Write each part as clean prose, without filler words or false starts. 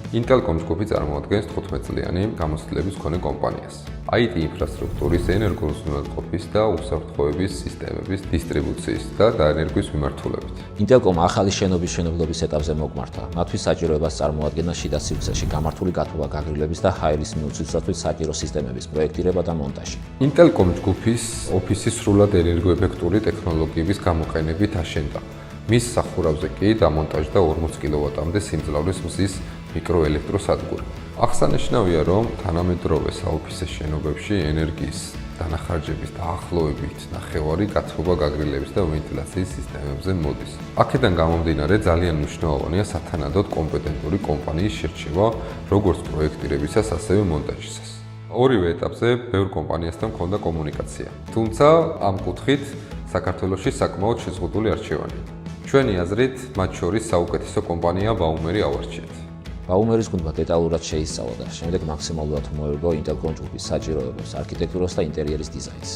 Intelcom ჯგუფი წარმოადგენს 15 წლიანი გამოცდილების მქონე კომპანიას. IT ინფრასტრუქტურის, ენერგოუზრუნველყოფის და უსაფრთხოების სისტემების დისტრიბუციის და დაენერგვის მიმართულებით. Intelcom ახალი შენობის მშენებლობის ეტაპზე მოგმართა. მათთვის საჭიროებას წარმოადგენდა შიდა სივრცეში გამართული გათბობა გაგრილების და ჰაერის მიმოწვისათვის საჭირო სისტემების პროექტირება და მონტაჟი. Intelcom ჯგუფის ოფისი სრულად ენერგოეფექტური ტექნოლოგიების გამოყენებით აშენდა. მის სახურავზე კი დამონტაჟდა 40 კილოვატამდე სიმძლავრის მზის მიკროელექტროსადგური. აღსანიშნავია, რომ თანამედროვე საოფისე შენობებში ენერგიის დანახარჯების დაახლოებით ნახევარი გათბობა გაგრილების და ვენტილაციის სისტემებზე მოდის. აქედან გამომდინარე ძალიან მნიშვნელოვანია სათანადოდ კომპეტენტური კომპანიის შერჩევა, როგორც პროექტირებისას, ასევე მონტაჟისას. ორივე ეტაპზე ბევრ კომპანიასთან ჰქონდა კომუნიკაცია. თუმცა ამ კუთხით საქართველოში საკმაოდ შეზღუდული არჩევანია. ჩვენი აზრით, მათ შორის საუკეთესო კომპანია Baumeri ავარჩიეთ. Baumeris გუნდმა დეტალურად შეისწავლა და შემდეგ მაქსიმალურად მოერგო Intelcom ჯგუფის საჭიროებებს, არქიტექტურას და ინტერიერის დიზაინს.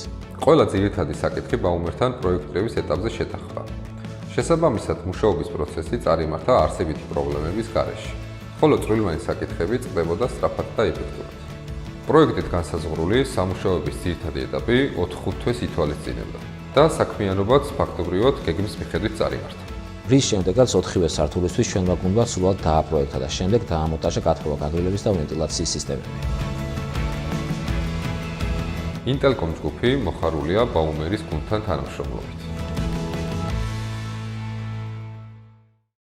ყველა ძირითადი საკითხი Baumerთან პროექტირების ეტაპზე შეთანხმდა. შესაბამისად, მუშაობის პროცესი წარიმართა არსებითი პრობლემების გარეშე, ხოლო წვრილმანი საკითხები წყდებოდა სწრაფად და ეფექტურად. პროექტით განსაზღვრული სამუშაოების ძირითადი ეტაპი 4-5 თვეს ითვალისწინებდა და საქმიანობაც ფაქტობრივად გეგმის მიხედვით წარიმართა. რის შემდეგაც 4-ვე სართულისთვის ჩვენმა გუნდმა სრულად დააპროექტა და შემდეგ დაამონტაჟა გათბობა გაგრილების და ვენტილაციის სისტემები. Intelcom ჯგუფი მოხარულია Baumeris გუნდთან თანამშრომლობით.